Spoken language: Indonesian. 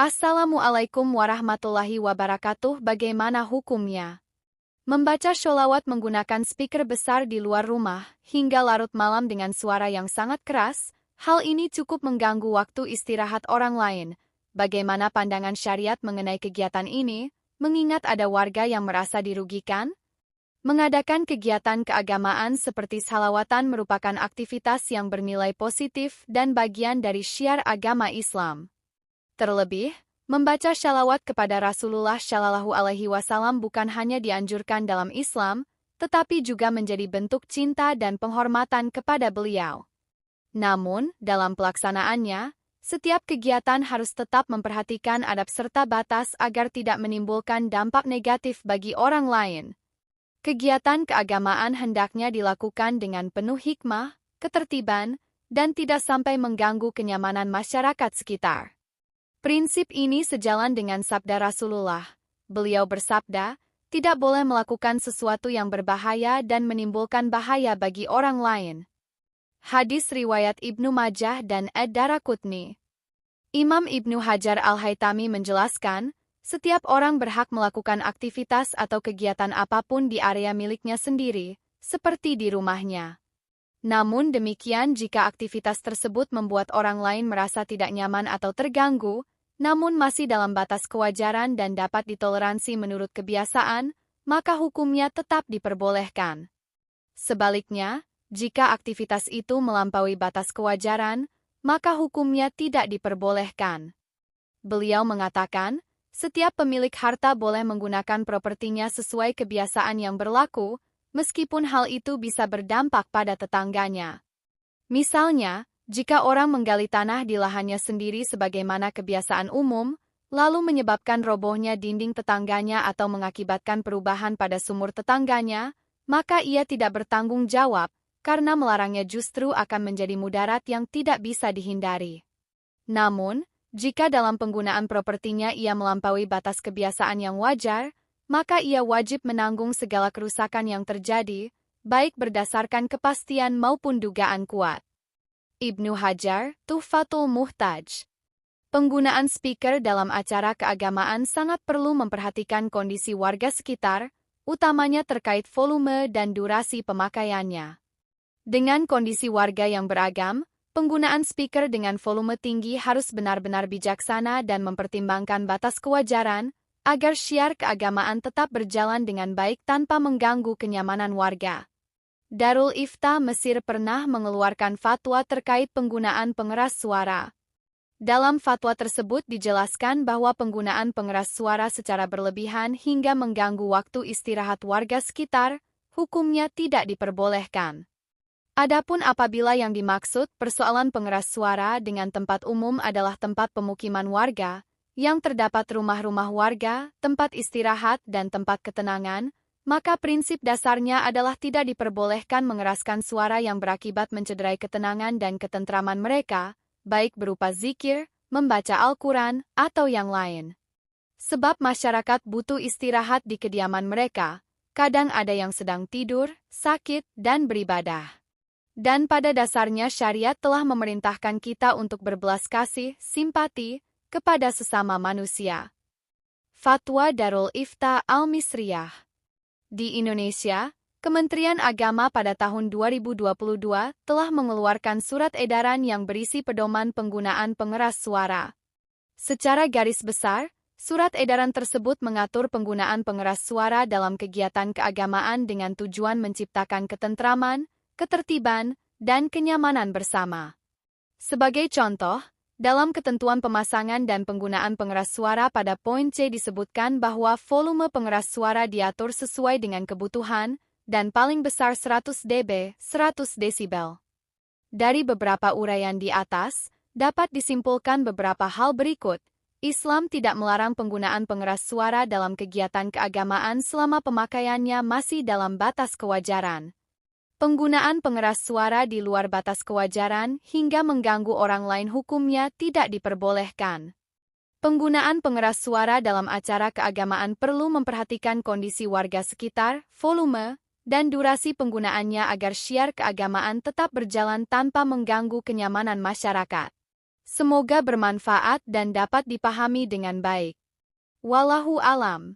Assalamualaikum warahmatullahi wabarakatuh. Bagaimana hukumnya? Membaca sholawat menggunakan speaker besar di luar rumah hingga larut malam dengan suara yang sangat keras, hal ini cukup mengganggu waktu istirahat orang lain. Bagaimana pandangan syariat mengenai kegiatan ini, mengingat ada warga yang merasa dirugikan? Mengadakan kegiatan keagamaan seperti shalawatan merupakan aktivitas yang bernilai positif dan bagian dari syiar agama Islam. Terlebih, membaca shalawat kepada Rasulullah Shallallahu Alaihi Wasallam bukan hanya dianjurkan dalam Islam, tetapi juga menjadi bentuk cinta dan penghormatan kepada beliau. Namun, dalam pelaksanaannya, setiap kegiatan harus tetap memperhatikan adab serta batas agar tidak menimbulkan dampak negatif bagi orang lain. Kegiatan keagamaan hendaknya dilakukan dengan penuh hikmah, ketertiban, dan tidak sampai mengganggu kenyamanan masyarakat sekitar. Prinsip ini sejalan dengan sabda Rasulullah. Beliau bersabda, tidak boleh melakukan sesuatu yang berbahaya dan menimbulkan bahaya bagi orang lain. Hadis riwayat Ibnu Majah dan Ad-Daraqutni. Imam Ibnu Hajar Al-Haytami menjelaskan, setiap orang berhak melakukan aktivitas atau kegiatan apapun di area miliknya sendiri, seperti di rumahnya. Namun demikian jika aktivitas tersebut membuat orang lain merasa tidak nyaman atau terganggu, namun masih dalam batas kewajaran dan dapat ditoleransi menurut kebiasaan, maka hukumnya tetap diperbolehkan. Sebaliknya, jika aktivitas itu melampaui batas kewajaran, maka hukumnya tidak diperbolehkan. Beliau mengatakan, setiap pemilik harta boleh menggunakan propertinya sesuai kebiasaan yang berlaku, meskipun hal itu bisa berdampak pada tetangganya. Misalnya, jika orang menggali tanah di lahannya sendiri sebagaimana kebiasaan umum, lalu menyebabkan robohnya dinding tetangganya atau mengakibatkan perubahan pada sumur tetangganya, maka ia tidak bertanggung jawab, karena melarangnya justru akan menjadi mudarat yang tidak bisa dihindari. Namun, jika dalam penggunaan propertinya ia melampaui batas kebiasaan yang wajar, maka ia wajib menanggung segala kerusakan yang terjadi, baik berdasarkan kepastian maupun dugaan kuat. Ibnu Hajar, Tuhfatul Muhtaj. Penggunaan speaker dalam acara keagamaan sangat perlu memperhatikan kondisi warga sekitar, utamanya terkait volume dan durasi pemakaiannya. Dengan kondisi warga yang beragam, penggunaan speaker dengan volume tinggi harus benar-benar bijaksana dan mempertimbangkan batas kewajaran, agar syiar keagamaan tetap berjalan dengan baik tanpa mengganggu kenyamanan warga. Darul Ifta Mesir pernah mengeluarkan fatwa terkait penggunaan pengeras suara. Dalam fatwa tersebut dijelaskan bahwa penggunaan pengeras suara secara berlebihan hingga mengganggu waktu istirahat warga sekitar, hukumnya tidak diperbolehkan. Adapun apabila yang dimaksud persoalan pengeras suara dengan tempat umum adalah tempat pemukiman warga, yang terdapat rumah-rumah warga, tempat istirahat, dan tempat ketenangan, maka prinsip dasarnya adalah tidak diperbolehkan mengeraskan suara yang berakibat mencederai ketenangan dan ketentraman mereka, baik berupa zikir, membaca Al-Quran, atau yang lain. Sebab masyarakat butuh istirahat di kediaman mereka, kadang ada yang sedang tidur, sakit, dan beribadah. Dan pada dasarnya syariat telah memerintahkan kita untuk berbelas kasih, simpati, kepada sesama manusia. Fatwa Darul Ifta Al-Misriyah. Di Indonesia, Kementerian Agama pada tahun 2022 telah mengeluarkan surat edaran yang berisi pedoman penggunaan pengeras suara. Secara garis besar, surat edaran tersebut mengatur penggunaan pengeras suara dalam kegiatan keagamaan dengan tujuan menciptakan ketentraman, ketertiban, dan kenyamanan bersama. Sebagai contoh, dalam ketentuan pemasangan dan penggunaan pengeras suara pada poin C disebutkan bahwa volume pengeras suara diatur sesuai dengan kebutuhan dan paling besar 100 dB, 100 desibel. Dari beberapa uraian di atas, dapat disimpulkan beberapa hal berikut. Islam tidak melarang penggunaan pengeras suara dalam kegiatan keagamaan selama pemakaiannya masih dalam batas kewajaran. Penggunaan pengeras suara di luar batas kewajaran hingga mengganggu orang lain hukumnya tidak diperbolehkan. Penggunaan pengeras suara dalam acara keagamaan perlu memperhatikan kondisi warga sekitar, volume, dan durasi penggunaannya agar syiar keagamaan tetap berjalan tanpa mengganggu kenyamanan masyarakat. Semoga bermanfaat dan dapat dipahami dengan baik. Wallahu alam.